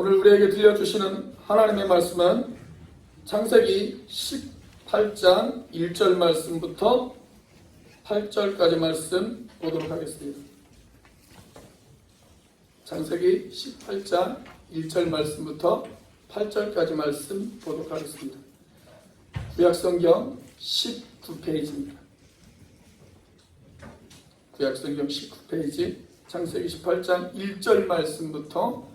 오늘 우리에게 들려주시는 하나님의 말씀은 창세기 18장 1절 말씀부터 8절까지 말씀 보도록 하겠습니다. 창세기 18장 1절 말씀부터 8절까지 말씀 보도록 하겠습니다. 구약성경 19페이지입니다. 구약성경 19페이지 창세기 18장 1절 말씀부터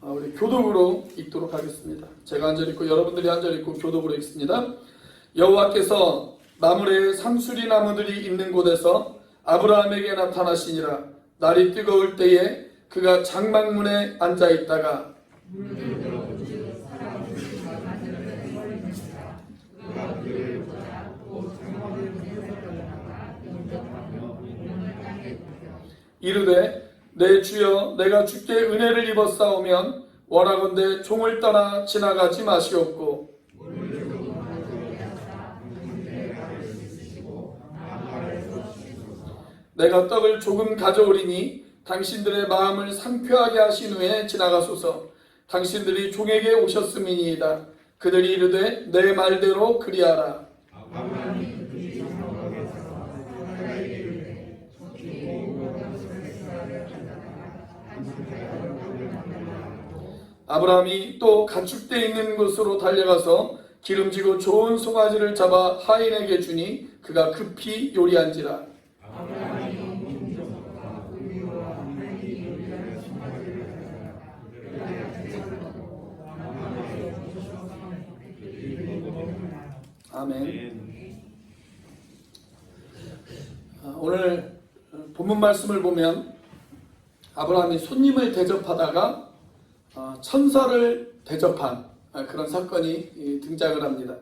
우리 교독으로 읽도록 하겠습니다. 제가 한 절 읽고 여러분들이 한 절 읽고 교독으로 읽습니다. 여호와께서 마므레의 상수리 나무들이 있는 곳에서 아브라함에게 나타나시니라. 날이 뜨거울 때에 그가 장막문에 앉아 있다가 이르되 내 주여 내가 주께 은혜를 입었사오면 원하건대 종을 떠나 지나가지 마시옵고 내가 떡을 조금 가져오리니 당신들의 마음을 상쾌하게 하신 후에 지나가소서. 당신들이 종에게 오셨음이니이다. 그들이 이르되 내 말대로 그리하라. 아브라함이 또 가축대 있는 곳으로 달려가서 기름지고 좋은 송아지를 잡아 하인에게 주니 그가 급히 요리한지라. 아멘. 오늘 본문 말씀을 보면 아브라함이 손님을 대접하다가 천사를 대접한 그런 사건이 등장을 합니다.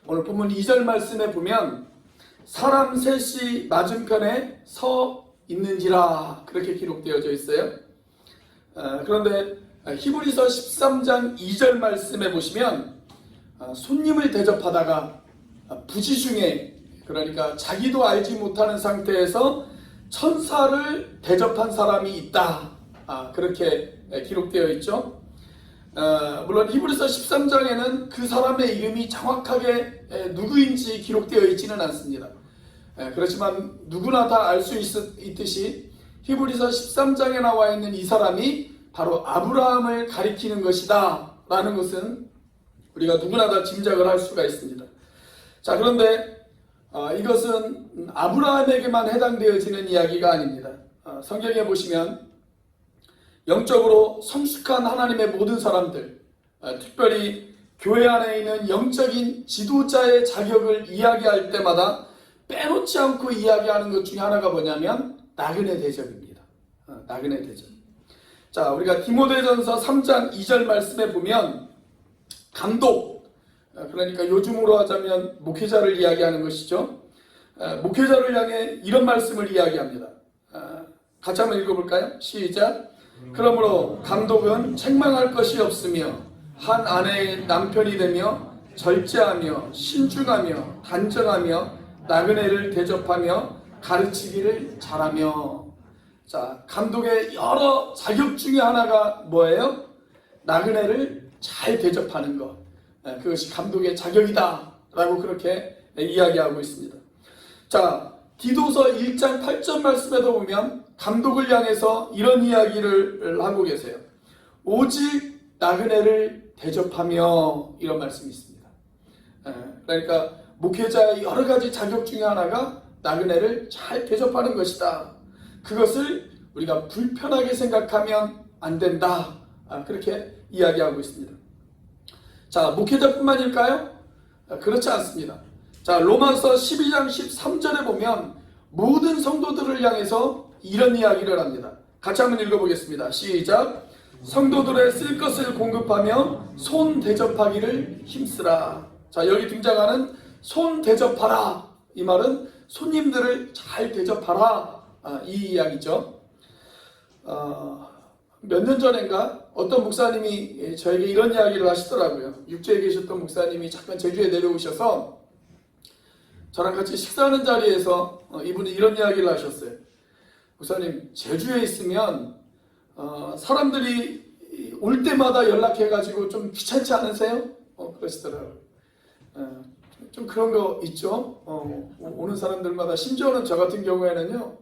오늘 본문 2절 말씀에 보면 사람 셋이 맞은편에 서 있는지라 그렇게 기록되어져 있어요. 그런데 히브리서 13장 2절 말씀에 보시면 손님을 대접하다가 부지 중에, 그러니까 자기도 알지 못하는 상태에서 천사를 대접한 사람이 있다, 그렇게 기록되어 있죠. 물론 히브리서 13장에는 그 사람의 이름이 정확하게 누구인지 기록되어 있지는 않습니다. 그렇지만 누구나 다 알 수 있듯이 히브리서 13장에 나와 있는 이 사람이 바로 아브라함을 가리키는 것이다 라는 것은 우리가 누구나 다 짐작을 할 수가 있습니다. 자, 그런데 이것은 아브라함에게만 해당되어지는 이야기가 아닙니다. 성경에 보시면 영적으로 성숙한 하나님의 모든 사람들, 특별히 교회 안에 있는 영적인 지도자의 자격을 이야기할 때마다 빼놓지 않고 이야기하는 것 중에 하나가 뭐냐면 나그네 대접입니다. 나그네 대접. 자, 우리가 디모데전서 3장 2절 말씀에 보면 감독, 그러니까 요즘으로 하자면 목회자를 이야기하는 것이죠. 목회자를 향해 이런 말씀을 이야기합니다. 같이 한번 읽어볼까요? 시작. 그러므로 감독은 책망할 것이 없으며 한 아내의 남편이 되며 절제하며 신중하며 단정하며 나그네를 대접하며 가르치기를 잘하며. 자, 감독의 여러 자격 중에 하나가 뭐예요? 나그네를 잘 대접하는 것. 그것이 감독의 자격이다 라고 그렇게 이야기하고 있습니다. 자, 디도서 1장 8절 말씀에도 보면 감독을 향해서 이런 이야기를 하고 계세요. 오직 나그네를 대접하며, 이런 말씀이 있습니다. 그러니까 목회자의 여러 가지 자격 중에 하나가 나그네를 잘 대접하는 것이다. 그것을 우리가 불편하게 생각하면 안 된다, 그렇게 이야기하고 있습니다. 자, 목회자뿐만일까요? 그렇지 않습니다. 자, 로마서 12장 13절에 보면 모든 성도들을 향해서 이런 이야기를 합니다. 같이 한번 읽어보겠습니다. 시작. 성도들의 쓸 것을 공급하며 손 대접하기를 힘쓰라. 자, 여기 등장하는 손 대접하라, 이 말은 손님들을 잘 대접하라, 이 이야기죠. 몇 년 전인가 어떤 목사님이 저에게 이런 이야기를 하시더라고요. 육지에 계셨던 목사님이 잠깐 제주에 내려오셔서 저랑 같이 식사하는 자리에서 이분이 이런 이야기를 하셨어요. 목사님, 제주에 있으면 사람들이 올 때마다 연락해가지고 좀 귀찮지 않으세요? 그러시더라고요. 좀 그런 거 있죠. 오는 사람들마다, 심지어는 저 같은 경우에는요,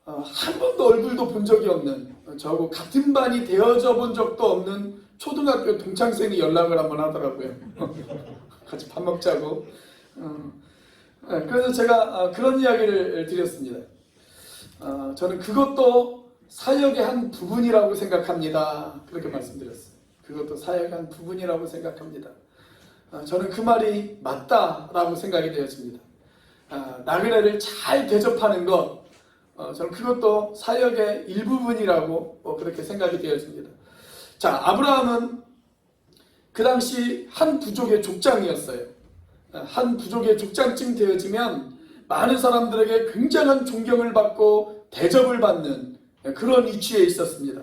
한 번도 얼굴도 본 적이 없는, 저하고 같은 반이 되어져 본 적도 없는 초등학교 동창생이 연락을 한번 하더라고요. 같이 밥 먹자고. 그래서 제가 그런 이야기를 드렸습니다. 저는 그것도 사역의 한 부분이라고 생각합니다. 그렇게 말씀드렸어요. 그것도 사역의 한 부분이라고 생각합니다. 저는 그 말이 맞다라고 생각이 되었습니다. 나그네를 잘 대접하는 것, 저는 그것도 사역의 일부분이라고 그렇게 생각이 되었습니다. 자, 아브라함은 그 당시 한 부족의 족장이었어요. 한 부족의 족장쯤 되어지면 많은 사람들에게 굉장한 존경을 받고 대접을 받는 그런 위치에 있었습니다.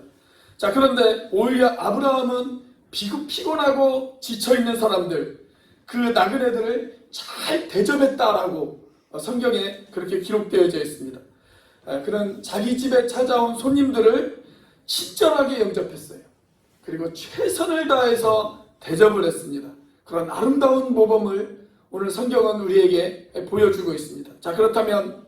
자, 그런데 오히려 아브라함은 피곤하고 지쳐있는 사람들, 그 나그네들을 잘 대접했다라고 성경에 그렇게 기록되어져 있습니다. 그런 자기 집에 찾아온 손님들을 친절하게 영접했어요. 그리고 최선을 다해서 대접을 했습니다. 그런 아름다운 모범을 오늘 성경은 우리에게 보여주고 있습니다. 자, 그렇다면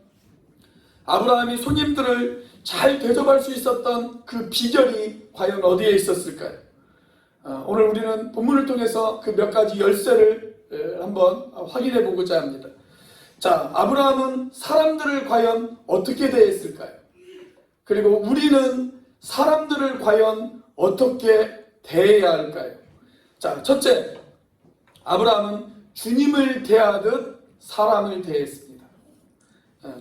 아브라함이 손님들을 잘 대접할 수 있었던 그 비결이 과연 어디에 있었을까요? 오늘 우리는 본문을 통해서 그 몇 가지 열쇠를 한번 확인해 보고자 합니다. 자, 아브라함은 사람들을 과연 어떻게 대했을까요? 그리고 우리는 사람들을 과연 어떻게 대해야 할까요? 자, 첫째, 아브라함은 주님을 대하듯 사람을 대했습니다.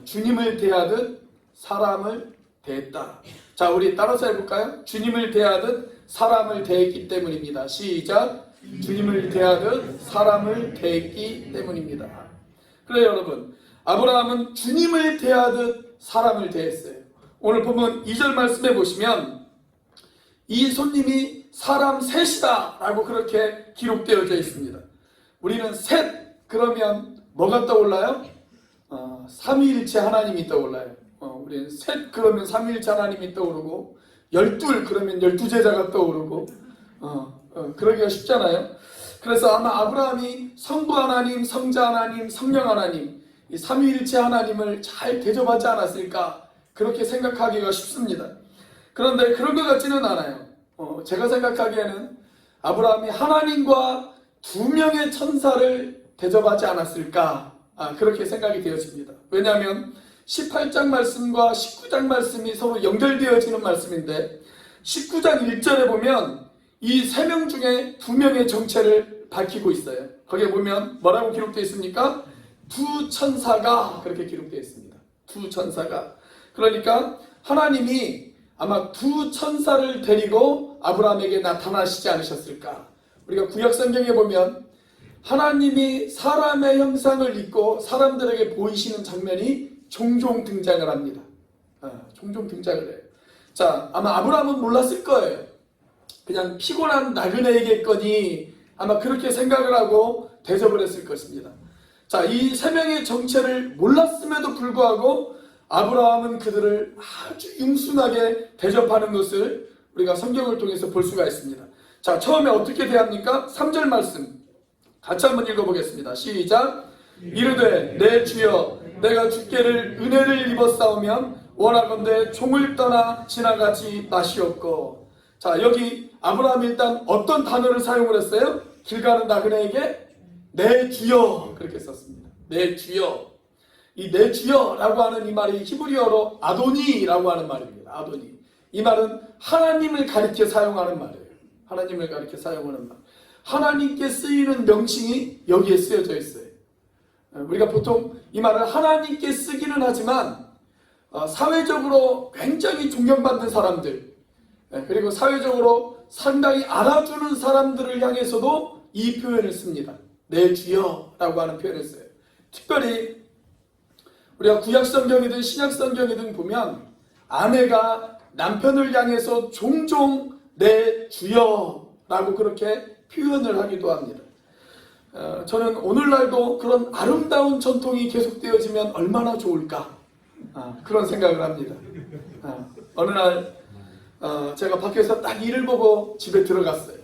주님을 대하듯 사람을 대했다. 자, 우리 따라서 해볼까요? 주님을 대하듯 사람을 대했기 때문입니다. 시작. 주님을 대하듯 사람을 대했기 때문입니다. 그래요, 여러분. 아브라함은 주님을 대하듯 사람을 대했어요. 오늘 보면 2절 말씀해 보시면 이 손님이 사람 셋이다 라고 그렇게 기록되어져 있습니다. 우리는 셋 그러면 뭐가 떠올라요? 삼위일체 하나님이 떠올라요. 우리는 셋 그러면 삼위일체 하나님이 떠오르고, 열둘 그러면 열두 제자가 떠오르고, 그러기가 쉽잖아요. 그래서 아마 아브라함이 성부 하나님, 성자 하나님, 성령 하나님, 이 삼위일체 하나님을 잘 대접하지 않았을까, 그렇게 생각하기가 쉽습니다. 그런데 그런 것 같지는 않아요. 제가 생각하기에는 아브라함이 하나님과 두 명의 천사를 대접하지 않았을까, 그렇게 생각이 되어집니다. 왜냐하면 18장 말씀과 19장 말씀이 서로 연결되어지는 말씀인데, 19장 1절에 보면 이 세 명 중에 두 명의 정체를 밝히고 있어요. 거기에 보면 뭐라고 기록되어 있습니까? 두 천사가, 그렇게 기록되어 있습니다. 두 천사가. 그러니까 하나님이 아마 두 천사를 데리고 아브라함에게 나타나시지 않으셨을까. 우리가 구약 성경에 보면 하나님이 사람의 형상을 입고 사람들에게 보이시는 장면이 종종 등장을 합니다. 종종 등장을 해요. 자, 아마 아브라함은 몰랐을 거예요. 그냥 피곤한 나그네이겠거니 아마 그렇게 생각을 하고 대접을 했을 것입니다. 자, 이 세 명의 정체를 몰랐음에도 불구하고 아브라함은 그들을 아주 융순하게 대접하는 것을 우리가 성경을 통해서 볼 수가 있습니다. 자, 처음에 어떻게 대합니까? 3절 말씀 같이 한번 읽어보겠습니다. 시작. 이르되 내 주여 내가 주께를 은혜를 입었사오면 원하건대 종을 떠나 지나가지 마시옵고. 자, 여기 아브라함이 일단 어떤 단어를 사용을 했어요? 길 가는 나그네에게 내 주여, 그렇게 썼습니다. 내 주여. 이 내 주여라고 하는 이 말이 히브리어로 아도니라고 하는 말입니다. 아도니. 이 말은 하나님을 가리켜 사용하는 말이에요. 하나님을 가리켜 사용하는 말. 하나님께 쓰이는 명칭이 여기에 쓰여져 있어요. 우리가 보통 이 말을 하나님께 쓰기는 하지만 사회적으로 굉장히 존경받는 사람들, 그리고 사회적으로 상당히 알아주는 사람들을 향해서도 이 표현을 씁니다. 내 주여라고 하는 표현을 써요. 특별히 우리가 구약성경이든 신약성경이든 보면 아내가 남편을 향해서 종종 내 주여라고 그렇게 표현을 하기도 합니다. 저는 오늘날도 그런 아름다운 전통이 계속되어지면 얼마나 좋을까, 그런 생각을 합니다. 어느 날 제가 밖에서 딱 일을 보고 집에 들어갔어요.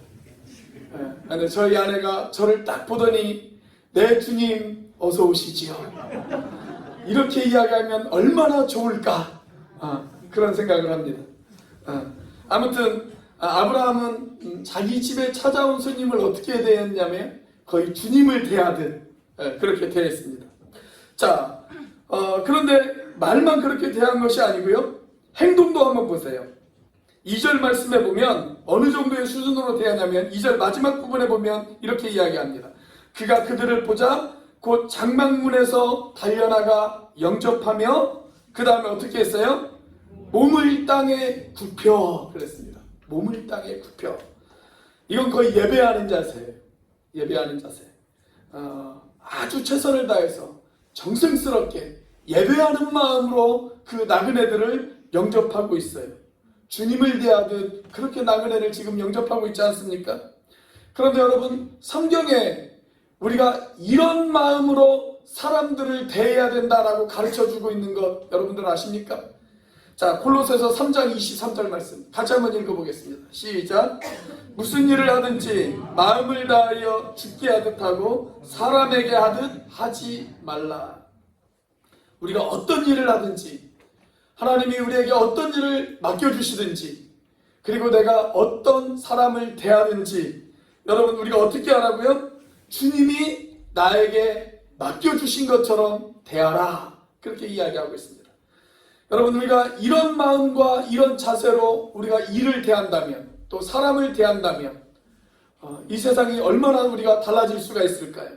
근데 저희 아내가 저를 딱 보더니 네 주님 어서 오시지요. 이렇게 이야기하면 얼마나 좋을까 그런 생각을 합니다. 아무튼 아브라함은 자기 집에 찾아온 손님을 어떻게 대했냐면 거의 주님을 대하듯 그렇게 대했습니다. 자, 그런데 말만 그렇게 대한 것이 아니고요. 행동도 한번 보세요. 2절 말씀에 보면 어느 정도의 수준으로 대하냐면 2절 마지막 부분에 보면 이렇게 이야기합니다. 그가 그들을 보자 곧 장막문에서 달려나가 영접하며 그 다음에 어떻게 했어요? 몸을 땅에 굽혀 그랬습니다. 몸을 땅에 굽혀. 이건 거의 예배하는 자세예요. 예배하는 자세. 아주 최선을 다해서 정성스럽게 예배하는 마음으로 그 나그네들을 영접하고 있어요. 주님을 대하듯 그렇게 나그네를 지금 영접하고 있지 않습니까? 그런데 여러분, 성경에 우리가 이런 마음으로 사람들을 대해야 된다라고 가르쳐주고 있는 것 여러분들 아십니까? 자, 골로새서 3장 23절 말씀 같이 한번 읽어보겠습니다. 시작. 무슨 일을 하든지 마음을 다하여 죽게 하듯 하고 사람에게 하듯 하지 말라. 우리가 어떤 일을 하든지 하나님이 우리에게 어떤 일을 맡겨주시든지 그리고 내가 어떤 사람을 대하든지 여러분 우리가 어떻게 하라고요? 주님이 나에게 맡겨주신 것처럼 대하라. 그렇게 이야기하고 있습니다. 여러분 우리가 이런 마음과 이런 자세로 우리가 일을 대한다면 또 사람을 대한다면 이 세상이 얼마나 우리가 달라질 수가 있을까요?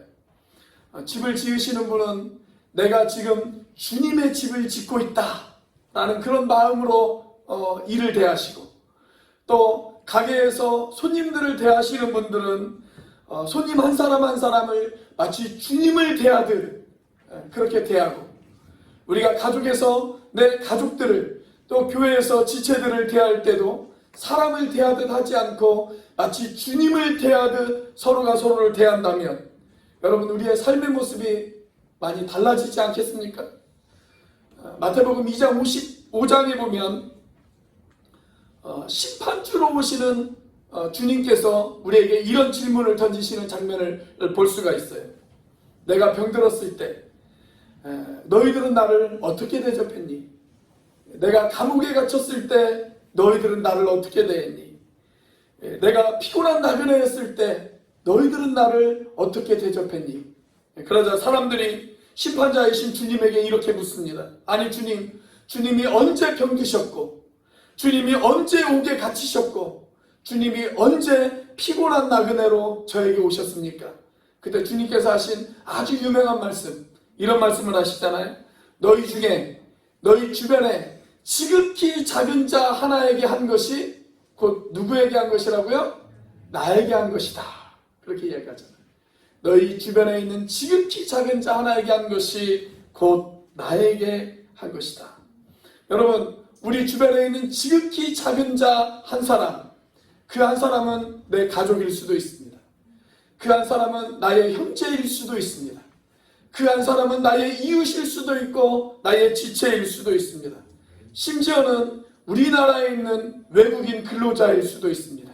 집을 지으시는 분은 내가 지금 주님의 집을 짓고 있다 라는 그런 마음으로 일을 대하시고 또 가게에서 손님들을 대하시는 분들은 손님 한 사람 한 사람을 마치 주님을 대하듯 그렇게 대하고 우리가 가족에서 내 가족들을 또 교회에서 지체들을 대할 때도 사람을 대하듯 하지 않고 마치 주님을 대하듯 서로가 서로를 대한다면 여러분 우리의 삶의 모습이 많이 달라지지 않겠습니까? 마태복음 2장 55장에 보면 심판주로 오시는 주님께서 우리에게 이런 질문을 던지시는 장면을 볼 수가 있어요. 내가 병들었을 때 너희들은 나를 어떻게 대접했니? 내가 감옥에 갇혔을 때 너희들은 나를 어떻게 대했니? 내가 피곤한 나그네였을 때 너희들은 나를 어떻게 대접했니? 그러자 사람들이 심판자이신 주님에게 이렇게 묻습니다. 아니 주님, 주님이 언제 병드셨고 주님이 언제 옥에 갇히셨고 주님이 언제 피곤한 나그네로 저에게 오셨습니까? 그때 주님께서 하신 아주 유명한 말씀, 이런 말씀을 하시잖아요. 너희 중에 너희 주변에 지극히 작은 자 하나에게 한 것이 곧 누구에게 한 것이라고요? 나에게 한 것이다. 그렇게 이야기하잖아요. 너희 주변에 있는 지극히 작은 자 하나에게 한 것이 곧 나에게 한 것이다. 여러분, 우리 주변에 있는 지극히 작은 자 한 사람, 그 한 사람은 내 가족일 수도 있습니다. 그 한 사람은 나의 형제일 수도 있습니다. 그 한 사람은 나의 이웃일 수도 있고 나의 지체일 수도 있습니다. 심지어는 우리나라에 있는 외국인 근로자일 수도 있습니다.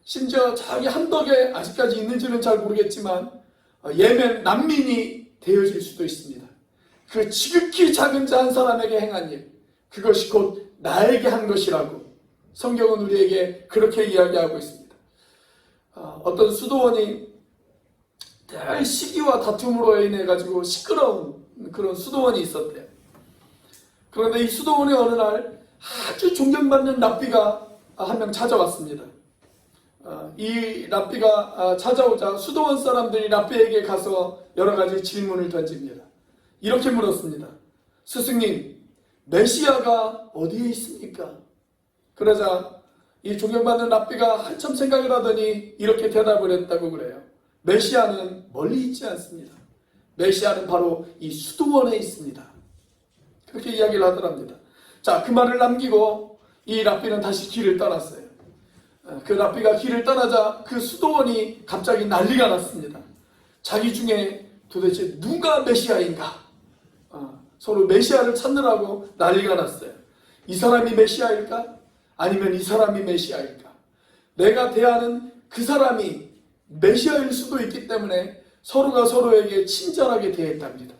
심지어 저기 함덕에 아직까지 있는지는 잘 모르겠지만 예멘 난민이 되어질 수도 있습니다. 그 지극히 작은 자 한 사람에게 행한 일, 그것이 곧 나에게 한 것이라고 성경은 우리에게 그렇게 이야기하고 있습니다. 어떤 수도원이 늘 시기와 다툼으로 인해 가지고 시끄러운 그런 수도원이 있었대요. 그런데 이 수도원에 어느 날 아주 존경받는 랍비가 한 명 찾아왔습니다. 이 랍비가 찾아오자 수도원 사람들이 랍비에게 가서 여러 가지 질문을 던집니다. 이렇게 물었습니다. 스승님, 메시아가 어디에 있습니까? 그러자 이 존경받는 랍비가 한참 생각을 하더니 이렇게 대답을 했다고 그래요. 메시아는 멀리 있지 않습니다. 메시아는 바로 이 수도원에 있습니다. 그렇게 이야기를 하더랍니다. 자, 그 말을 남기고 이 랍비는 다시 길을 떠났어요. 그 랍비가 길을 떠나자 그 수도원이 갑자기 난리가 났습니다. 자기 중에 도대체 누가 메시아인가? 서로 메시아를 찾느라고 난리가 났어요. 이 사람이 메시아일까? 아니면 이 사람이 메시아일까? 내가 대하는 그 사람이 메시아일 수도 있기 때문에 서로가 서로에게 친절하게 대했답니다.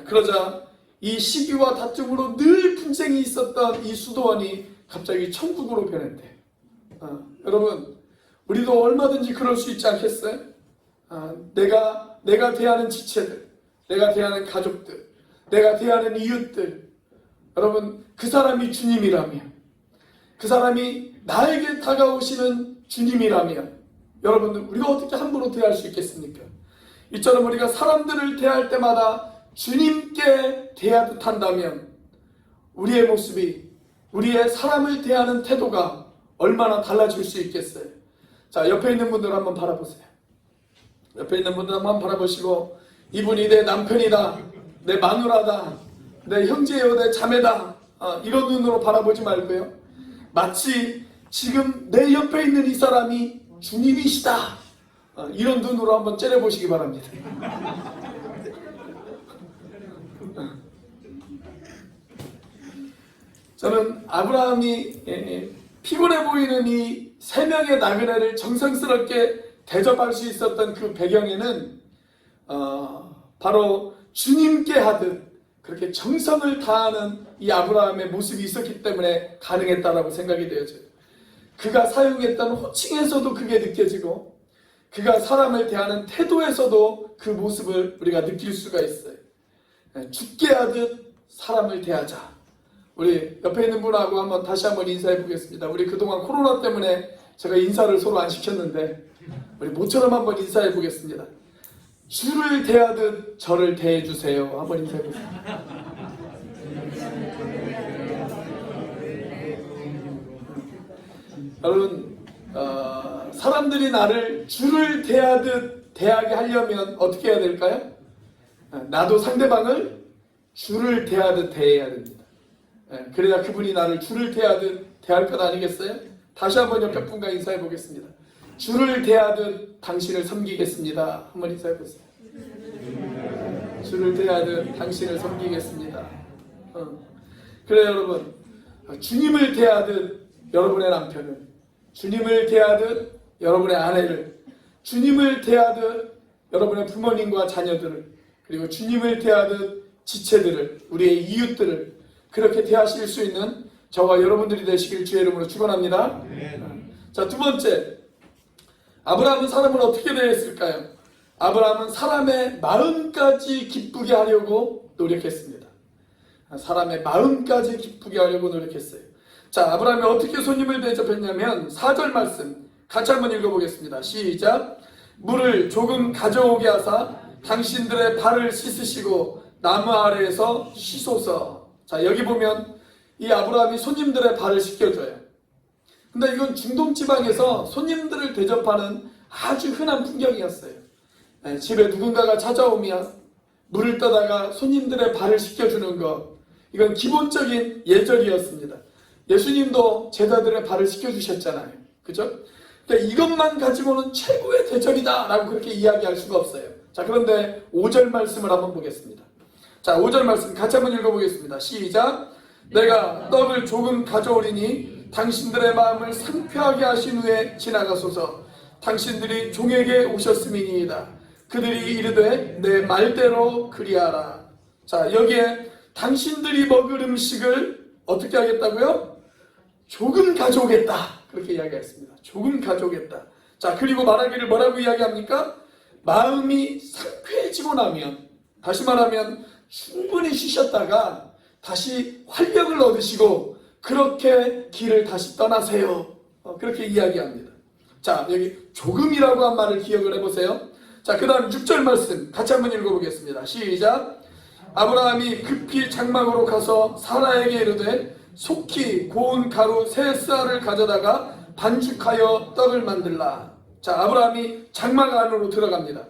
그러자 이 시기와 다툼으로 늘 분쟁이 있었던 이 수도원이 갑자기 천국으로 변했대. 여러분, 우리도 얼마든지 그럴 수 있지 않겠어요? 내가 대하는 지체들, 내가 대하는 가족들, 내가 대하는 이웃들, 여러분, 그 사람이 주님이라면, 그 사람이 나에게 다가오시는 주님이라면, 여러분들, 우리가 어떻게 함부로 대할 수 있겠습니까? 이처럼 우리가 사람들을 대할 때마다 주님께 대하듯 한다면 우리의 모습이, 우리의 사람을 대하는 태도가 얼마나 달라질 수 있겠어요? 자, 옆에 있는 분들 한번 바라보세요. 옆에 있는 분들 한번 바라보시고, 이분이 내 남편이다, 내 마누라다, 내 형제요, 내 자매다, 이런 눈으로 바라보지 말고요, 마치 지금 내 옆에 있는 이 사람이 주님이시다, 이런 눈으로 한번 째려보시기 바랍니다. 저는 아브라함이 피곤해 보이는 이 세 명의 나그네를 정성스럽게 대접할 수 있었던 그 배경에는 바로 주님께 하듯 그렇게 정성을 다하는 이 아브라함의 모습이 있었기 때문에 가능했다라고 생각이 되어져요. 그가 사용했던 호칭에서도 그게 느껴지고, 그가 사람을 대하는 태도에서도 그 모습을 우리가 느낄 수가 있어요. 죽게 하듯 사람을 대하자. 우리 옆에 있는 분하고 다시 한번 인사해 보겠습니다. 우리 그동안 코로나 때문에 제가 인사를 서로 안 시켰는데, 우리 모처럼 한번 인사해 보겠습니다. 주를 대하듯 저를 대해 주세요. 한번 인사해 보세요. 여러분, 사람들이 나를 주를 대하듯 대하게 하려면 어떻게 해야 될까요? 나도 상대방을 주를 대하듯 대해야 됩니다. 그래야 그분이 나를 주를 대하듯 대할 것 아니겠어요? 다시 한번 옆에 분과 인사해 보겠습니다. 주를 대하듯 당신을 섬기겠습니다. 한번 인사해 보세요. 주를 대하듯 당신을 섬기겠습니다. 그래요, 여러분. 주님을 대하듯 여러분의 남편을, 주님을 대하듯 여러분의 아내를, 주님을 대하듯 여러분의 부모님과 자녀들을, 그리고 주님을 대하듯 지체들을, 우리의 이웃들을 그렇게 대하실 수 있는 저와 여러분들이 되시길 주의 이름으로 축원합니다. 자, 두 번째, 아브라함은 사람을 어떻게 대했을까요? 아브라함은 사람의 마음까지 기쁘게 하려고 노력했습니다. 사람의 마음까지 기쁘게 하려고 노력했어요. 자, 아브라함이 어떻게 손님을 대접했냐면 4절 말씀 같이 한번 읽어보겠습니다. 시작. 물을 조금 가져오게 하사 당신들의 발을 씻으시고 나무 아래에서 쉬소서. 자, 여기 보면 이 아브라함이 손님들의 발을 씻겨줘요. 근데 이건 중동 지방에서 손님들을 대접하는 아주 흔한 풍경이었어요. 집에 누군가가 찾아오면 물을 떠다가 손님들의 발을 씻겨주는 것, 이건 기본적인 예절이었습니다. 예수님도 제자들의 발을 씻겨주셨잖아요. 그죠? 그러니까 이것만 가지고는 최고의 대접이다 라고 그렇게 이야기할 수가 없어요. 자, 그런데 5절 말씀을 한번 보겠습니다. 자, 5절 말씀 같이 한번 읽어보겠습니다. 시작. 내가 떡을 조금 가져오리니 당신들의 마음을 상쾌하게 하신 후에 지나가소서. 당신들이 종에게 오셨음이니이다. 그들이 이르되 내 말대로 그리하라. 자, 여기에 당신들이 먹을 음식을 어떻게 하겠다고요? 조금 가져오겠다. 그렇게 이야기했습니다. 조금 가져오겠다. 자, 그리고 말하기를 뭐라고 이야기합니까? 마음이 상쾌해지고 나면, 다시 말하면 충분히 쉬셨다가 다시 활력을 얻으시고 그렇게 길을 다시 떠나세요. 그렇게 이야기합니다. 자, 여기 조금이라고 한 말을 기억을 해보세요. 자, 그 다음 6절 말씀 같이 한번 읽어보겠습니다. 시작. 아브라함이 급히 장막으로 가서 사라에게 이르되 속히 고운 가루 세 쌀을 가져다가 반죽하여 떡을 만들라. 자, 아브라함이 장막 안으로 들어갑니다.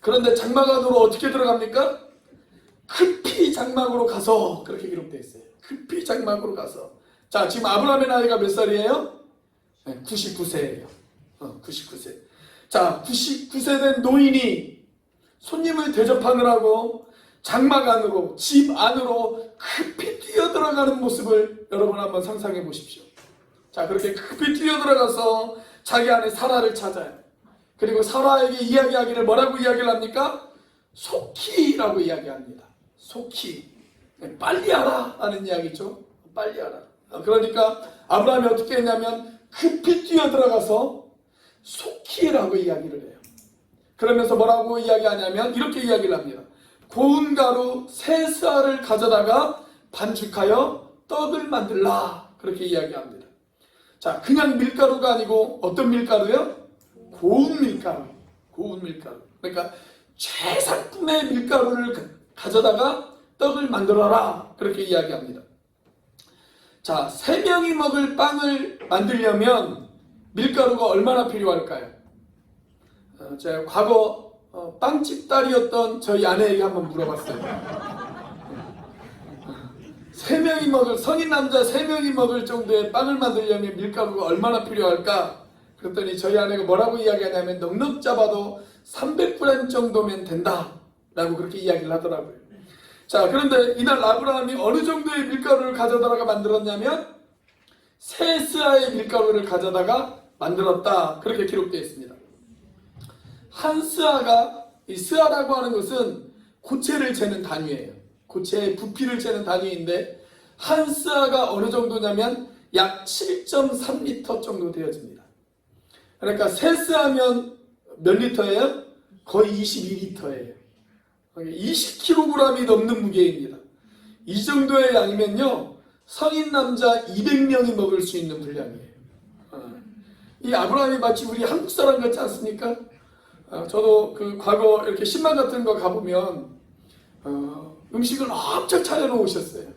그런데 장막 안으로 어떻게 들어갑니까? 급히 장막으로 가서, 그렇게 기록되어 있어요. 급히 장막으로 가서. 자, 지금 아브라함의 나이가 몇 살이에요? 99세예요. 99세. 자, 99세 된 노인이 손님을 대접하느라고 장막 안으로, 집 안으로 급히 뛰어들어 뛰어들어가는 모습을 여러분 한번 상상해 보십시오. 자, 그렇게 급히 뛰어들어가서 자기 안에 사라를 찾아요. 그리고 사라에게 이야기하기를 뭐라고 이야기를 합니까? 속히라고 이야기합니다. 속히. 빨리 하라 라는 이야기죠. 빨리 하라. 그러니까 아브라함이 어떻게 했냐면 급히 뛰어들어가서 속히라고 이야기를 해요. 그러면서 뭐라고 이야기하냐면 이렇게 이야기를 합니다. 고운 가루 세 쌀을 가져다가 반죽하여 떡을 만들라. 그렇게 이야기합니다. 자, 그냥 밀가루가 아니고 어떤 밀가루요? 고운 밀가루. 고운 밀가루. 그러니까 최상품의 밀가루를 가져다가 떡을 만들어라. 그렇게 이야기합니다. 자, 3명이 먹을 빵을 만들려면 밀가루가 얼마나 필요할까요? 제가 과거 빵집 딸이었던 저희 아내에게 한번 물어봤어요. 3명이 먹을, 성인 남자 3명이 먹을 정도의 빵을 만들려면 밀가루가 얼마나 필요할까? 그랬더니 저희 아내가 뭐라고 이야기하냐면 넉넉 잡아도 300g 정도면 된다 라고 그렇게 이야기를 하더라고요. 자, 그런데 이날 아브라함이 어느 정도의 밀가루를 가져다가 만들었냐면 3스아의 밀가루를 가져다가 만들었다. 그렇게 기록되어 있습니다. 한 스아가, 이 스아라고 하는 것은 고체를 재는 단위예요. 고체의 부피를 재는 단위인데 한 스아가 어느 정도냐면 약 7.3리터 정도 되어집니다. 그러니까 3스아면 몇 리터예요? 거의 22리터예요. 20kg이 넘는 무게입니다. 이 정도의 양이면요 성인 남자 200명이 먹을 수 있는 분량이에요. 이 아브라함이 마치 우리 한국 사람 같지 않습니까? 저도 그 과거 이렇게 신방 같은 거 가보면 음식을 엄청 차려놓으 오셨어요.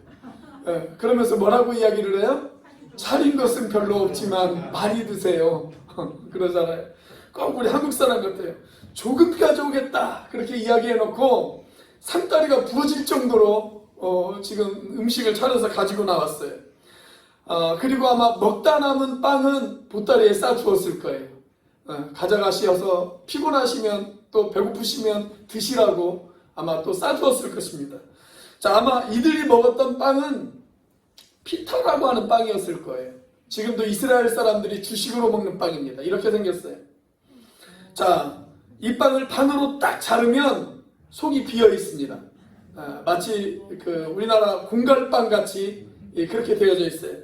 그러면서 뭐라고 이야기를 해요? 차린 것은 별로 없지만 많이 드세요. 그러잖아요. 꼭 우리 한국 사람 같아요. 조금 가져오겠다 그렇게 이야기해놓고 상다리가 부러질 정도로 지금 음식을 차려서 가지고 나왔어요. 그리고 아마 먹다 남은 빵은 보따리에 싸주었을 거예요. 가져가셔서 피곤하시면 또 배고프시면 드시라고 아마 또 싸주었을 것입니다. 자, 아마 이들이 먹었던 빵은 피타라고 하는 빵이었을 거예요. 지금도 이스라엘 사람들이 주식으로 먹는 빵입니다. 이렇게 생겼어요. 자, 이 빵을 반으로 딱 자르면 속이 비어 있습니다. 마치 그 우리나라 공갈빵 같이 그렇게 되어져 있어요.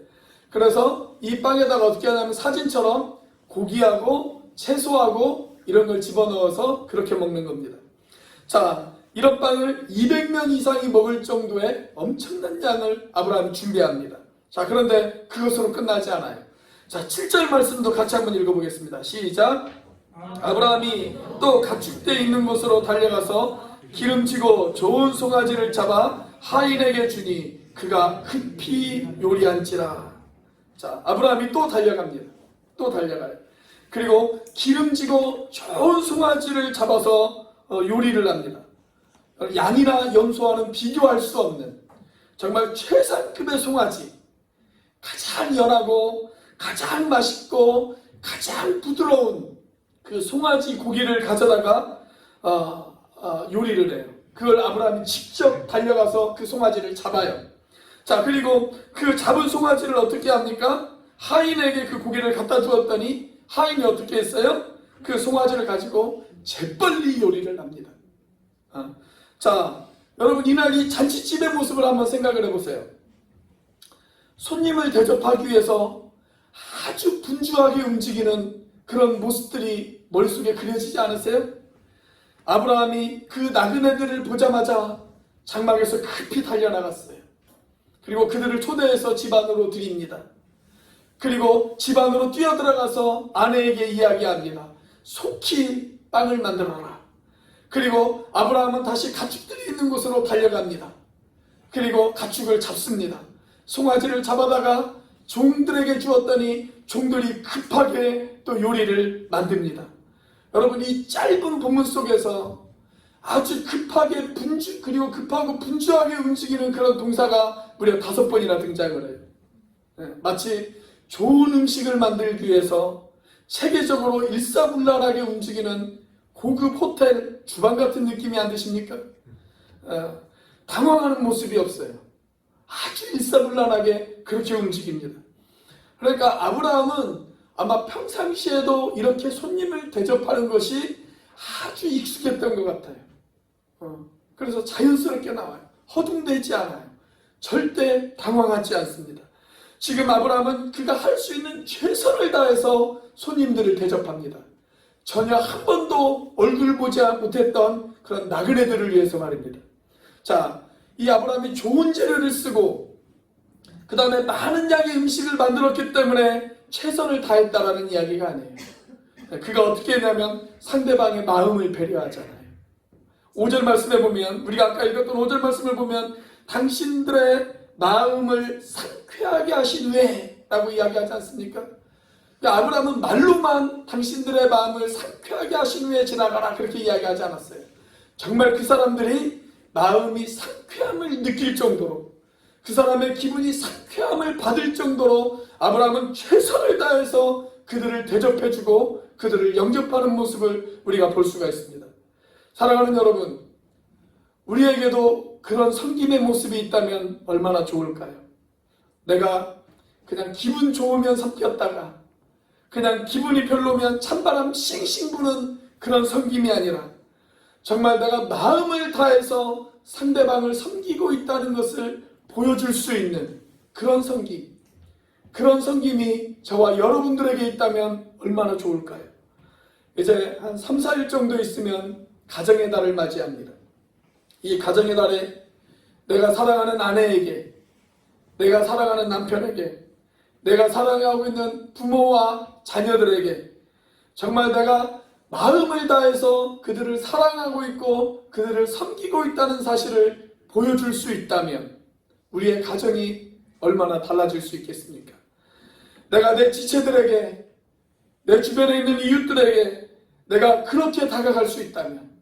그래서 이 빵에다가 어떻게 하냐면 사진처럼 고기하고 채소하고 이런 걸 집어넣어서 그렇게 먹는 겁니다. 자, 이런 빵을 200명 이상이 먹을 정도의 엄청난 양을 아브라함이 준비합니다. 자, 그런데 그것으로 끝나지 않아요. 자, 7절 말씀도 같이 한번 읽어보겠습니다. 시작. 아브라함이 또 가축대 있는 곳으로 달려가서 기름지고 좋은 송아지를 잡아 하인에게 주니 그가 급히 요리한지라. 자, 아브라함이 또 달려갑니다. 또 달려가요. 그리고 기름지고 좋은 송아지를 잡아서 요리를 합니다. 양이나 염소와는 비교할 수 없는 정말 최상급의 송아지, 가장 연하고 가장 맛있고 가장 부드러운 그 송아지 고기를 가져다가 요리를 해요. 그걸 아브라함이 직접 달려가서 그 송아지를 잡아요. 자, 그리고 그 잡은 송아지를 어떻게 합니까? 하인에게 그 고기를 갖다 주었더니 하인이 어떻게 했어요? 그 송아지를 가지고 재빨리 요리를 합니다. 자, 여러분 이날 이 잔치집의 모습을 한번 생각을 해보세요. 손님을 대접하기 위해서 아주 분주하게 움직이는 그런 모습들이 머릿속에 그려지지 않으세요? 아브라함이 그 나그네들을 보자마자 장막에서 급히 달려나갔어요. 그리고 그들을 초대해서 집 안으로 들입니다. 그리고 집 안으로 뛰어들어가서 아내에게 이야기합니다. 속히 빵을 만들어라. 그리고 아브라함은 다시 가축들이 있는 곳으로 달려갑니다. 그리고 가축을 잡습니다. 송아지를 잡아다가 종들에게 주었더니 종들이 급하게 또 요리를 만듭니다. 여러분, 이 짧은 본문 속에서 아주 급하게 그리고 급하고 분주하게 움직이는 그런 동사가 무려 5번이나 등장을 해요. 마치 좋은 음식을 만들기 위해서 체계적으로 일사불란하게 움직이는 고급 호텔 주방 같은 느낌이 안 드십니까? 당황하는 모습이 없어요. 아주 일사불란하게 그렇게 움직입니다. 그러니까 아브라함은 아마 평상시에도 이렇게 손님을 대접하는 것이 아주 익숙했던 것 같아요. 그래서 자연스럽게 나와요. 허둥대지 않아요. 절대 당황하지 않습니다. 지금 아브라함은 그가 할 수 있는 최선을 다해서 손님들을 대접합니다. 전혀 한 번도 얼굴 보지 못했던 그런 나그네들을 위해서 말입니다. 자, 이 아브라함이 좋은 재료를 쓰고 그 다음에 많은 양의 음식을 만들었기 때문에 최선을 다했다라는 이야기가 아니에요. 그가 어떻게 했냐면 상대방의 마음을 배려하잖아요. 5절 말씀에 보면, 우리가 아까 읽었던 5절 말씀을 보면 당신들의 마음을 상쾌하게 하신 후에 라고 이야기하지 않습니까? 아브라함은 말로만 당신들의 마음을 상쾌하게 하신 후에 지나가라 그렇게 이야기하지 않았어요. 정말 그 사람들이 마음이 상쾌함을 느낄 정도로, 그 사람의 기분이 상쾌함을 받을 정도로 아브라함은 최선을 다해서 그들을 대접해주고 그들을 영접하는 모습을 우리가 볼 수가 있습니다. 사랑하는 여러분, 우리에게도 그런 섬김의 모습이 있다면 얼마나 좋을까요? 내가 그냥 기분 좋으면 섬겼다가 그냥 기분이 별로면 찬바람 싱싱 부는 그런 섬김이 아니라 정말 내가 마음을 다해서 상대방을 섬기고 있다는 것을 보여줄 수 있는 그런 섬김, 그런 섬김이 저와 여러분들에게 있다면 얼마나 좋을까요? 이제 한 3, 4일 정도 있으면 가정의 달을 맞이합니다. 이 가정의 달에 내가 사랑하는 아내에게, 내가 사랑하는 남편에게, 내가 사랑하고 있는 부모와 자녀들에게 정말 내가 마음을 다해서 그들을 사랑하고 있고 그들을 섬기고 있다는 사실을 보여줄 수 있다면 우리의 가정이 얼마나 달라질 수 있겠습니까? 내가 내 지체들에게, 내 주변에 있는 이웃들에게 내가 그렇게 다가갈 수 있다면,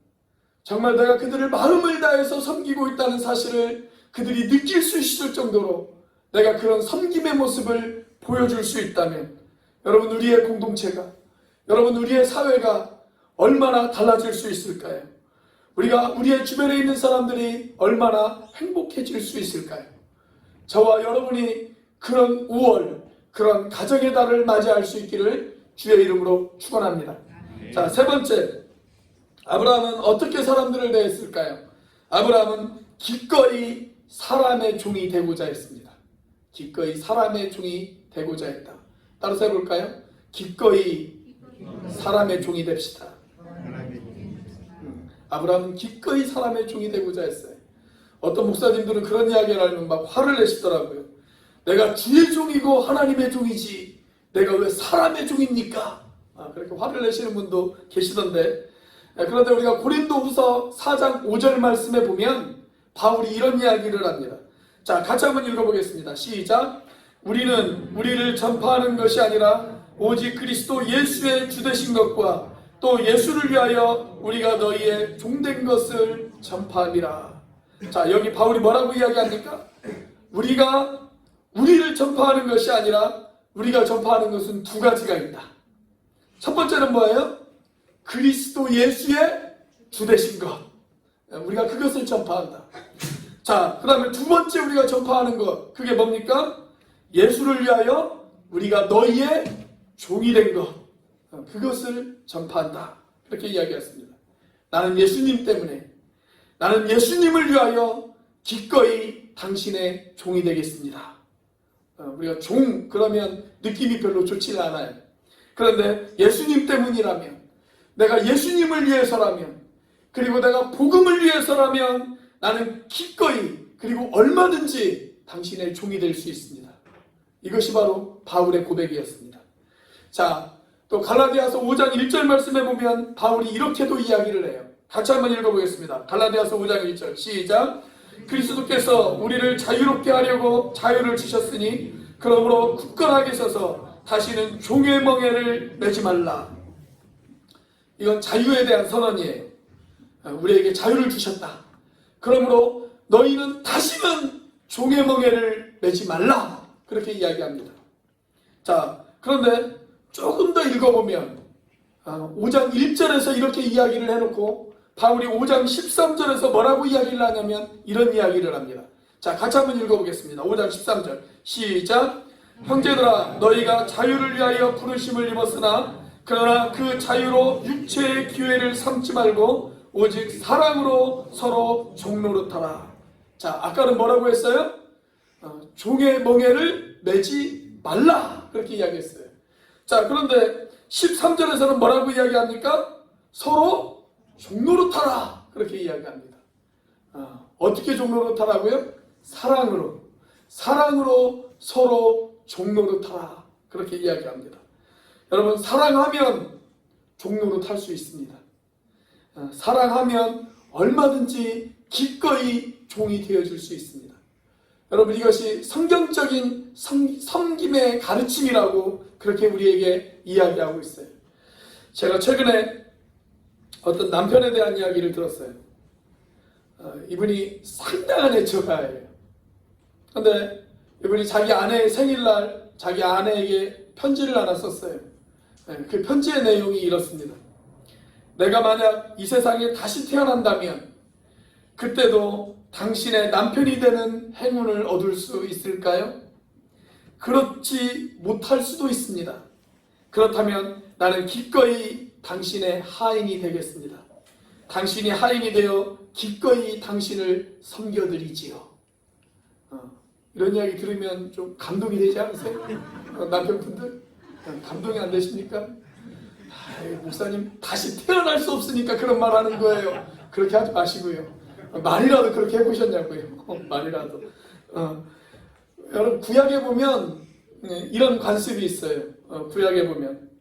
정말 내가 그들을 마음을 다해서 섬기고 있다는 사실을 그들이 느낄 수 있을 정도로 내가 그런 섬김의 모습을 보여줄 수 있다면, 여러분, 우리의 공동체가, 여러분, 우리의 사회가 얼마나 달라질 수 있을까요? 우리의 주변에 있는 사람들이 얼마나 행복해질 수 있을까요? 저와 여러분이 그런 5월, 그런 가정의 달을 맞이할 수 있기를 주의 이름으로 축원합니다. 자, 세 번째, 아브라함은 어떻게 사람들을 대했을까요? 아브라함은 기꺼이 사람의 종이 되고자 했습니다. 기꺼이 사람의 종이 되고자 했다. 따라서 해볼까요? 기꺼이 사람의 종이 됩시다. 아브라함은 기꺼이 사람의 종이 되고자 했어요. 어떤 목사님들은 그런 이야기를 하면 막 화를 내시더라고요. 내가 주의 종이고 하나님의 종이지 내가 왜 사람의 종입니까? 그렇게 화를 내시는 분도 계시던데, 그런데 우리가 고린도후서 4장 5절 말씀에 보면 바울이 이런 이야기를 합니다. 자, 같이 한번 읽어보겠습니다. 시작. 우리는 우리를 전파하는 것이 아니라 오직 그리스도 예수의 주되신 것과 또 예수를 위하여 우리가 너희의 종된 것을 전파함이라. 자, 여기 바울이 뭐라고 이야기합니까? 우리가 우리를 전파하는 것이 아니라 우리가 전파하는 것은 두 가지가 있다. 첫 번째는 뭐예요? 그리스도 예수의 주되신 것. 우리가 그것을 전파한다. 자, 그 다음에 두 번째 우리가 전파하는 것, 그게 뭡니까? 예수를 위하여 우리가 너희의 종이 된 것, 그것을 전파한다. 그렇게 이야기했습니다. 나는 예수님 때문에, 나는 예수님을 위하여 기꺼이 당신의 종이 되겠습니다. 우리가 종 그러면 느낌이 별로 좋지 않아요. 그런데 예수님 때문이라면, 내가 예수님을 위해서라면, 그리고 내가 복음을 위해서라면 나는 기꺼이 그리고 얼마든지 당신의 종이 될 수 있습니다. 이것이 바로 바울의 고백이었습니다. 자, 또 갈라디아서 5장 1절 말씀에 보면 바울이 이렇게도 이야기를 해요. 같이 한번 읽어보겠습니다. 갈라디아서 5장 1절 시작. 그리스도께서 우리를 자유롭게 하려고 자유를 주셨으니 그러므로 굳건하게 서서 다시는 종의 멍에를 매지 말라. 이건 자유에 대한 선언이에요. 우리에게 자유를 주셨다. 그러므로 너희는 다시는 종의 멍에를 매지 말라. 그렇게 이야기합니다. 자, 그런데 조금 더 읽어보면 5장 1절에서 이렇게 이야기를 해놓고 바울이 5장 13절에서 뭐라고 이야기를 하냐면 이런 이야기를 합니다. 자, 같이 한번 읽어보겠습니다. 5장 13절 시작. 형제들아 너희가 자유를 위하여 부르심을 입었으나 그러나 그 자유로 육체의 기회를 삼지 말고 오직 사랑으로 서로 종노릇하라. 자, 아까는 뭐라고 했어요? 종의 멍에를 매지 말라 그렇게 이야기했어요. 자, 그런데 13절에서는 뭐라고 이야기합니까? 서로 종노릇하라 그렇게 이야기합니다. 어떻게 종노릇하라고요? 사랑으로 서로 종노릇하라 그렇게 이야기합니다. 여러분, 사랑하면 종노릇할 수 있습니다. 사랑하면 얼마든지 기꺼이 종이 되어줄 수 있습니다. 여러분, 이것이 성경적인 섬김의 가르침이라고 그렇게 우리에게 이야기하고 있어요. 제가 최근에 어떤 남편에 대한 이야기를 들었어요. 이분이 상당한 애처가예요. 그런데 이분이 자기 아내의 생일날 자기 아내에게 편지를 하나 썼어요. 그 편지의 내용이 이렇습니다. 내가 만약 이 세상에 다시 태어난다면 그때도 당신의 남편이 되는 행운을 얻을 수 있을까요? 그렇지 못할 수도 있습니다. 그렇다면 나는 기꺼이 당신의 하인이 되겠습니다. 당신이 하인이 되어 기꺼이 당신을 섬겨드리지요. 이런 이야기 들으면 좀 감동이 되지 않으세요? 남편분들 감동이 안 되십니까? 목사님 다시 태어날 수 없으니까 그런 말 하는 거예요. 그렇게 하지 마시고요. 말이라도 그렇게 해보셨냐고요. 말이라도. 여러분, 구약에 보면 이런 관습이 있어요. 구약에 보면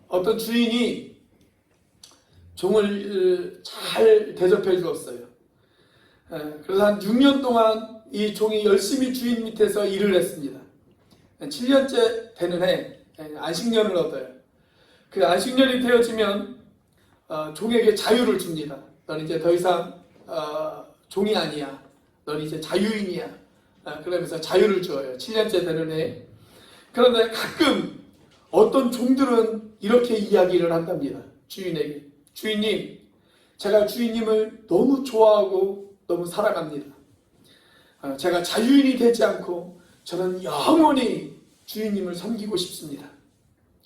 어떤 주인이 종을 잘 대접해 주었어요. 그래서 한 6년 동안 이 종이 열심히 주인 밑에서 일을 했습니다. 7년째 되는 해 안식년을 얻어요. 그 안식년이 되어지면 종에게 자유를 줍니다. 넌 이제 더 이상 종이 아니야. 넌 이제 자유인이야. 그러면서 자유를 줘요. 7년째 되는 해. 그런데 가끔 어떤 종들은 이렇게 이야기를 한답니다. 주인에게. 주인님, 제가 주인님을 너무 좋아하고 너무 사랑합니다. 제가 자유인이 되지 않고 저는 영원히 주인님을 섬기고 싶습니다.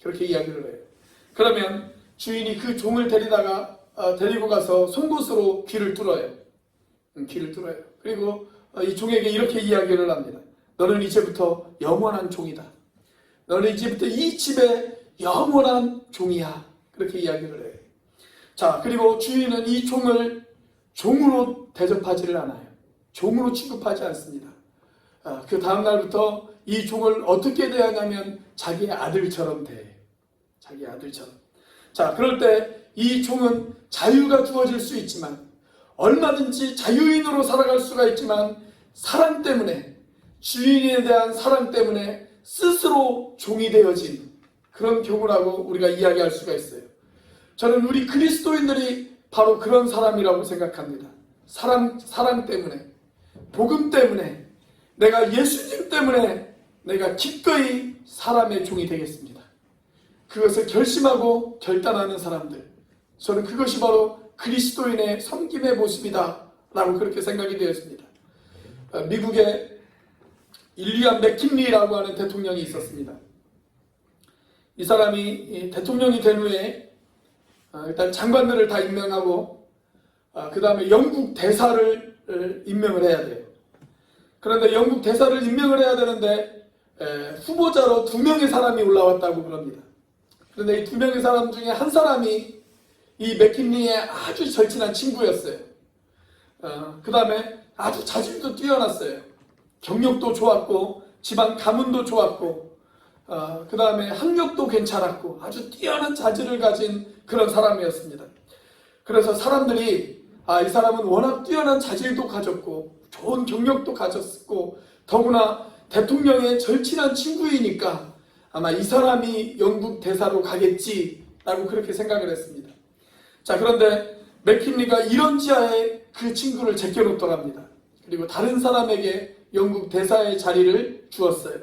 그렇게 이야기를 해요. 그러면 주인이 그 종을 데리고 가서 송곳으로 귀를 뚫어요. 귀를 뚫어요. 그리고 이 종에게 이렇게 이야기를 합니다. 너는 이제부터 영원한 종이다. 너는 이제부터 이 집의 영원한 종이야. 그렇게 이야기를 해요. 자, 그리고 주인은 이 종을 종으로 대접하지를 않아요. 종으로 취급하지 않습니다. 그 다음날부터 이 종을 어떻게 대하냐면 자기의 아들처럼 대해요. 자기 아들처럼. 자, 그럴 때 이 종은 자유가 주어질 수 있지만 얼마든지 자유인으로 살아갈 수가 있지만 사랑 때문에, 주인에 대한 사랑 때문에 스스로 종이 되어진 그런 경우라고 우리가 이야기할 수가 있어요. 저는 우리 그리스도인들이 바로 그런 사람이라고 생각합니다. 사랑 때문에, 복음 때문에, 내가 예수님 때문에 내가 기꺼이 사람의 종이 되겠습니다. 그것을 결심하고 결단하는 사람들, 저는 그것이 바로 그리스도인의 섬김의 모습이다 라고 그렇게 생각이 되었습니다. 미국에 일리엄 맥킨리라고 하는 대통령이 있었습니다. 이 사람이 대통령이 된 후에 일단 장관들을 다 임명하고 그 다음에 영국 대사를 임명을 해야 돼요. 그런데 영국 대사를 임명을 해야 되는데 후보자로 2명의 사람이 올라왔다고 그럽니다. 그런데 이 2명의 사람 중에 한 사람이 이 맥킨리의 아주 절친한 친구였어요. 그 다음에 아주 자질도 뛰어났어요. 경력도 좋았고 집안 가문도 좋았고 그 다음에 학력도 괜찮았고 아주 뛰어난 자질을 가진 그런 사람이었습니다. 그래서 사람들이 이 사람은 워낙 뛰어난 자질도 가졌고 좋은 경력도 가졌고 더구나 대통령의 절친한 친구이니까 아마 이 사람이 영국 대사로 가겠지라고 그렇게 생각을 했습니다. 자, 그런데 맥킨리가 이런 지하에 그 친구를 제껴놓더랍니다. 그리고 다른 사람에게 영국 대사의 자리를 주었어요.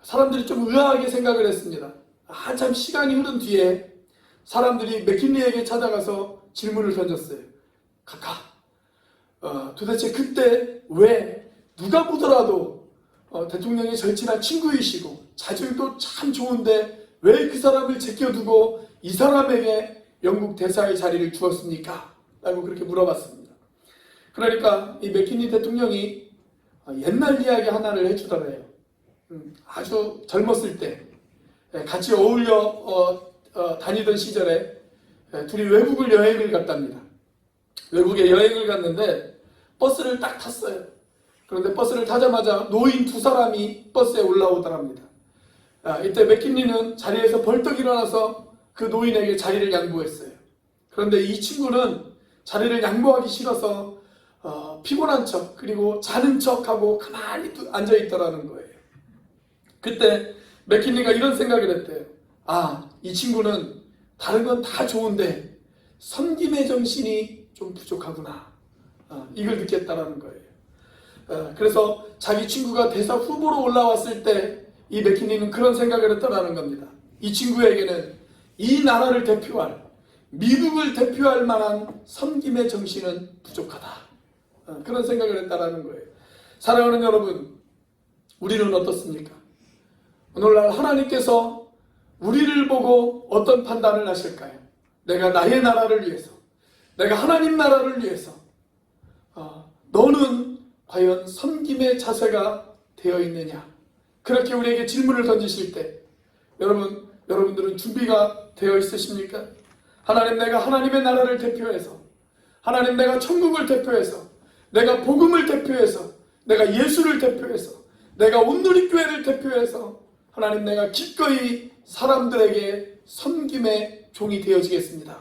사람들이 좀 의아하게 생각을 했습니다. 한참 시간이 흐른 뒤에 사람들이 맥킨리에게 찾아가서 질문을 던졌어요. 카카, 도대체 그때 왜 누가 보더라도 대통령의 절친한 친구이시고 자질도 참 좋은데 왜 그 사람을 제껴두고 이 사람에게 영국 대사의 자리를 주었습니까? 라고 그렇게 물어봤습니다. 그러니까 이 맥키니 대통령이 옛날 이야기 하나를 해주더래요. 아주 젊었을 때 같이 어울려 다니던 시절에 둘이 외국을 여행을 갔답니다. 외국에 여행을 갔는데 버스를 딱 탔어요. 그런데 버스를 타자마자 노인 두 사람이 버스에 올라오더랍니다. 이때 맥킨리는 자리에서 벌떡 일어나서 그 노인에게 자리를 양보했어요. 그런데 이 친구는 자리를 양보하기 싫어서 피곤한 척 그리고 자는 척하고 가만히 앉아있더라는 거예요. 그때 맥킨리가 이런 생각을 했대요. 이 친구는 다른 건 다 좋은데 섬김의 정신이 좀 부족하구나. 이걸 느꼈다라는 거예요. 그래서 자기 친구가 대사 후보로 올라왔을 때 이 맥킨리는 그런 생각을 했다라는 겁니다. 이 친구에게는 이 나라를 대표할, 미국을 대표할 만한 섬김의 정신은 부족하다. 그런 생각을 했다라는 거예요. 사랑하는 여러분, 우리는 어떻습니까? 오늘날 하나님께서 우리를 보고 어떤 판단을 하실까요? 내가 나의 나라를 위해서, 내가 하나님 나라를 위해서 너는 과연 섬김의 자세가 되어 있느냐? 그렇게 우리에게 질문을 던지실 때 여러분들은 준비가 되어 있으십니까? 하나님, 내가 하나님의 나라를 대표해서, 하나님, 내가 천국을 대표해서, 내가 복음을 대표해서, 내가 예수를 대표해서, 내가 온누리교회를 대표해서 하나님, 내가 기꺼이 사람들에게 섬김의 종이 되어지겠습니다.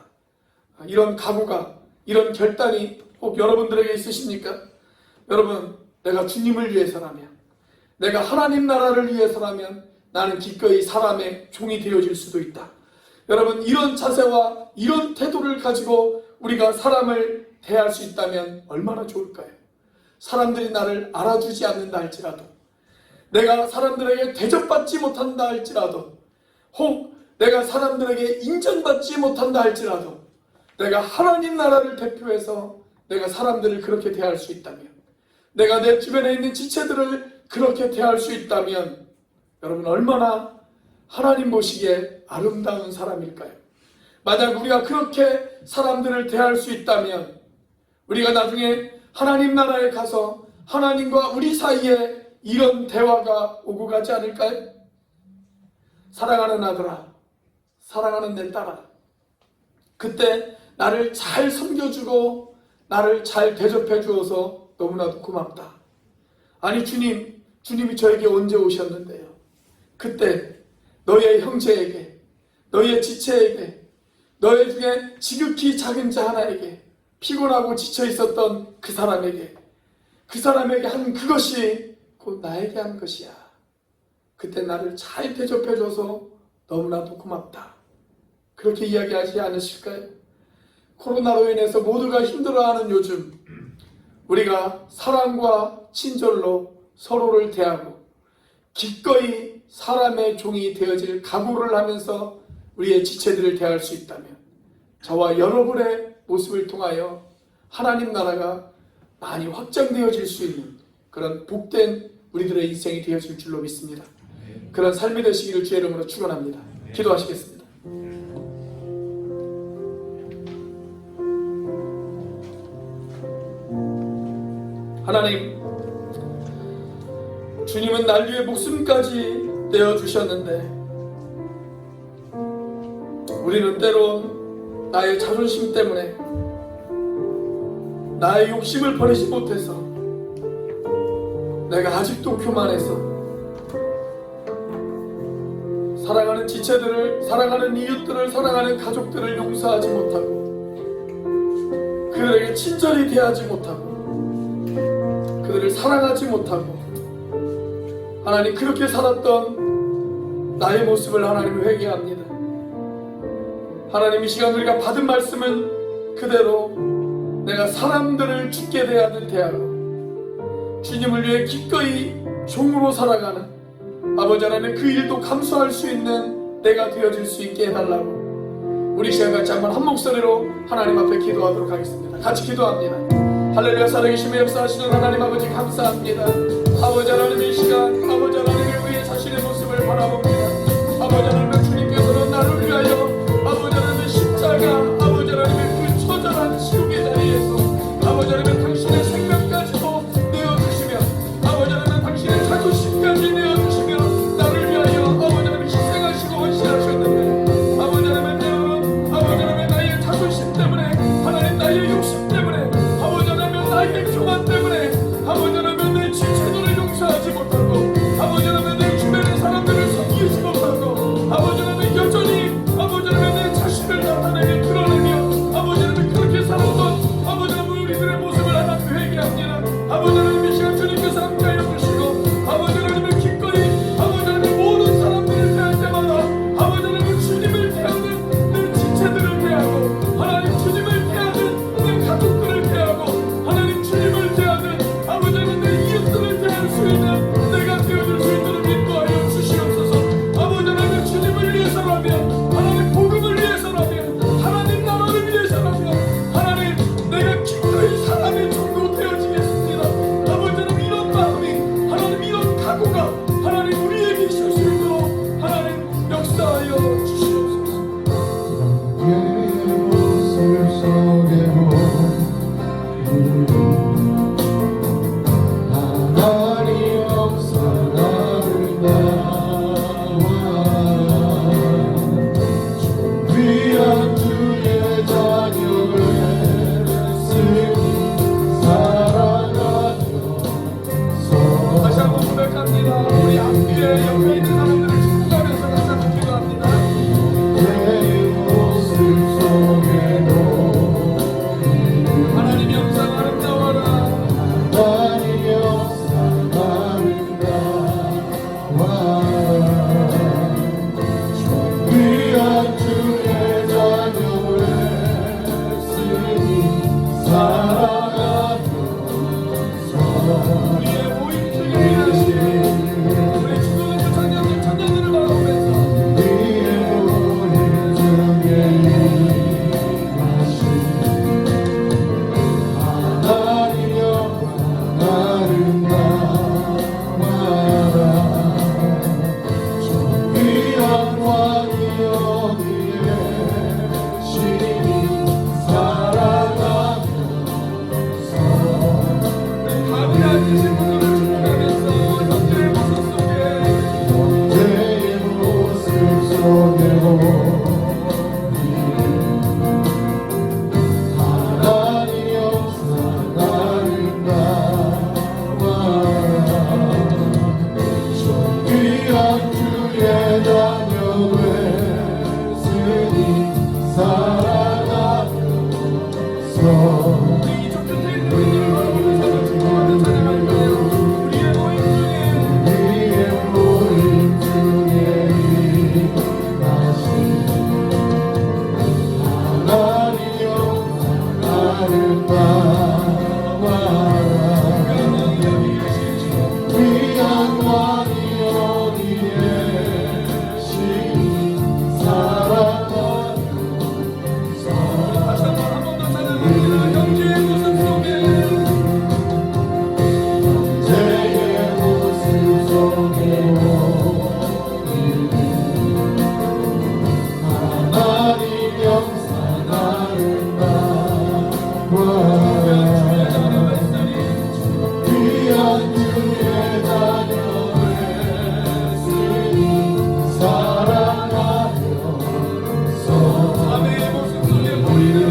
이런 각오가, 이런 결단이 꼭 여러분들에게 있으십니까? 여러분, 내가 주님을 위해서라면, 내가 하나님 나라를 위해서라면 나는 기꺼이 사람의 종이 되어질 수도 있다. 여러분, 이런 자세와 이런 태도를 가지고 우리가 사람을 대할 수 있다면 얼마나 좋을까요? 사람들이 나를 알아주지 않는다 할지라도, 내가 사람들에게 대접받지 못한다 할지라도, 혹 내가 사람들에게 인정받지 못한다 할지라도, 내가 하나님 나라를 대표해서 내가 사람들을 그렇게 대할 수 있다면, 내가 내 주변에 있는 지체들을 그렇게 대할 수 있다면 여러분, 얼마나 하나님 보시기에 아름다운 사람일까요? 만약 우리가 그렇게 사람들을 대할 수 있다면 우리가 나중에 하나님 나라에 가서 하나님과 우리 사이에 이런 대화가 오고 가지 않을까요? 사랑하는 아들아, 사랑하는 내 딸아, 그때 나를 잘 섬겨주고 나를 잘 대접해 주어서 너무나도 고맙다. 아니 주님이 저에게 언제 오셨는데요? 그때 너의 형제에게, 너의 지체에게, 너의 중에 지극히 작은 자 하나에게, 피곤하고 지쳐 있었던 그 사람에게 한 그것이 곧 나에게 한 것이야. 그때 나를 잘 대접해줘서 너무나도 고맙다. 그렇게 이야기하지 않으실까요? 코로나로 인해서 모두가 힘들어하는 요즘, 우리가 사랑과 친절로 서로를 대하고 기꺼이 사람의 종이 되어질 각오를 하면서 우리의 지체들을 대할 수 있다면 저와 여러분의 모습을 통하여 하나님 나라가 많이 확장되어질 수 있는 그런 복된 우리들의 인생이 되어질 줄로 믿습니다. 그런 삶이 되시기를 주의 이름으로 축원합니다. 기도하시겠습니다. 하나님, 주님은 날 위해 목숨까지 내어주셨는데 우리는 때론 나의 자존심 때문에, 나의 욕심을 버리지 못해서, 내가 아직도 교만해서 사랑하는 지체들을, 사랑하는 이웃들을, 사랑하는 가족들을 용서하지 못하고 그들에게 친절히 대하지 못하고 그들을 사랑하지 못하고, 하나님, 그렇게 살았던 나의 모습을 하나님 회개합니다. 하나님, 이 시간 우리가 받은 말씀은 그대로 내가 사람들을 죽게 대하듯 대하고 주님을 위해 기꺼이 종으로 살아가는 아버지 하나님, 그 일도 감수할 수 있는 내가 되어질 수 있게 해달라고 우리 시간 같이 한번 한 목소리로 하나님 앞에 기도하도록 하겠습니다. 같이 기도합니다. 할렐루야. 살아계심의 역사하시는 하나님 아버지 감사합니다. 아버지 하나님 이 시간 아버지 하나님을 위해 자신의 모습을 바라봅니다. 아버지 하나님 주님께서는 나를 위하여 아버지 하나님의 십자가 아버지 하나님의 그 처절한 지옥의 자리에서 아버지 하나님 당신의 생명까지도 내어주시며 아버지 하나님 당신의 자존심까지 내어주시며 나를 위하여 아버지 하나님 희생하시고 헌신하셨는데 아버지 하나님의 때로는 아버지 하나님 나의 자존심 때문에 하나님 나의 욕심 때문에 아버지 하나님 나의 교만 때문에 아버지 하나님 내 지체들을 용서하지 못하고 아버지 하나님 내 주변의 사람들을 섬기지 못하고 아버지 하나님 여전히 아버지 하나님 내 자신을 나타내며 드러내며 아버지 하나님 그렇게 살았던 아버지 하나님 우리들의 모습을 하나님 회개합니다. 아버지 하나님 이 시간 주님께서 함께하여 주시고 아버지 하나님을 기꺼이 아버지 하나님 모든 사람들을 대할 때마다 아버지 하나님 주님을 대하는 내 지체들을 대하고 하나님 주님을 대하는 내 가족들을 대하고 하나님 주님을 대하는 아버지 하나님 내 이웃들을 대할 수 있는 내가 되어줄 수 있도록 인도하여 주시옵소서. 아버지 하나님 주님을 위해서라면 하나님 복음을 위해서라면 하나님 나라를 위해서라면 하나님 내가 기꺼이 사람의 종도 되어지겠습니다. 아버지 하나님 이런 마음이 하나님 이런 각오가 하나님 우리에게 있을 수 있도록 하나님 역사하여 주시옵소서. 모습 속에도 하나님 역사 아름다워 위한 주의 자녀를 쓰니 사랑하며 다시 한번 고백합니다. 우리 앞뒤에 옆에 있는 사람들을 축복하면서 다시 한번 기도합니다. 내 모습 속에도 하나님 영상 아름다워라. 하나님 역사 아름다워 위한 주의 자녀를 쓰니 사랑하면서 우리의 모임 중에 일하시는 우리 죽어가는 청년들 천년들을 바라보면서 위에 모인 중에 일하신 하나님 영광 아름다워라 저 귀한 왕이 여기에 신이 사랑하면서 감히 앉으신 분들을 축복하면서 형제의 모습 속에 내 모습 속에도 하나님 역사 아름다워 저 귀한 주의 자녀를 쓰니 사랑하면서 우리 이쪽 끝에 있는 우리들을 바라보면서 축복하며 찬양할 거예요. 우리의 모임 중에 위에 모인 중에 일하신 하나님 영광 아름다워 위한 왕이 여기에 신이 사랑하면서 다시 한 번 더 찬양합니다. 형제의 모습 속에 내 모습 속에 하나님 영상 아름다워 귀한 주의 자녀를 쓰니 사랑하면서 아내의 모습 속에 보이는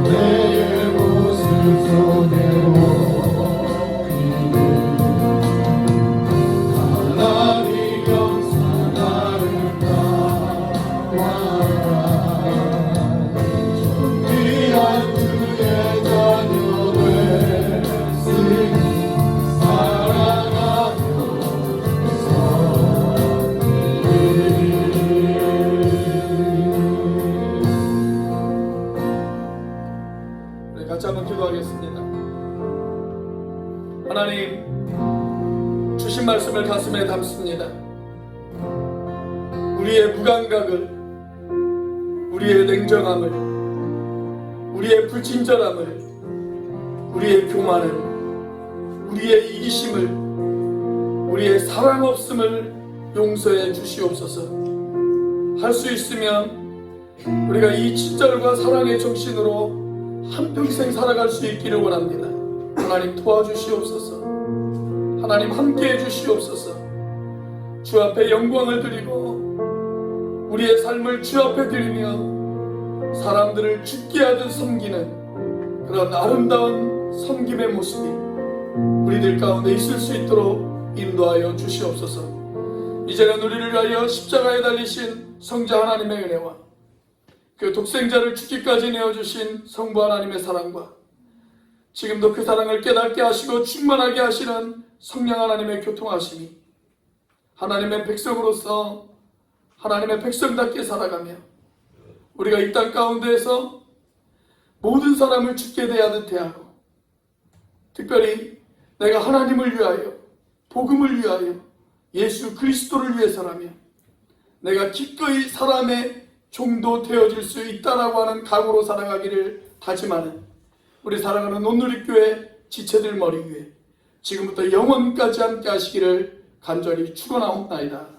내 모습 속에 하나님 영상 아름다워 귀한 주의 자녀를 쓰니 사랑하면서 우리 같이 한번 기도하겠습니다. 하나님 주신 말씀을 가슴에 담습니다. 우리의 무감각을, 우리의 냉정함을, 우리의 불친절함을, 우리의 교만을, 우리의 이기심을, 우리의 사랑 없음을 용서해 주시옵소서. 할 수 있으면 우리가 이 친절과 사랑의 정신으로 한평생 살아갈 수 있기를 원합니다. 하나님 도와주시옵소서. 하나님 함께해 주시옵소서. 주 앞에 영광을 드리고 우리의 삶을 주 앞에 드리며 사람들을 죽게 하듯 섬기는 그런 아름다운 섬김의 모습이 우리들 가운데 있을 수 있도록 인도하여 주시옵소서. 이제는 우리를 위하여 십자가에 달리신 성자 하나님의 은혜와 그 독생자를 죽기까지 내어주신 성부 하나님의 사랑과 지금도 그 사랑을 깨닫게 하시고 충만하게 하시는 성령 하나님의 교통하심이 하나님의 백성으로서 하나님의 백성답게 살아가며 우리가 이 땅 가운데에서 모든 사람을 죽게 대하듯 대하고 특별히 내가 하나님을 위하여 복음을 위하여 예수 그리스도를 위해서라며 내가 기꺼이 사람의 종도 되어질 수 있다라고 하는 각오로 살아가기를 다짐하는 우리 사랑하는 온누리교회 지체들 머리 위에 지금부터 영원까지 함께 하시기를 간절히 축원하옵나이다.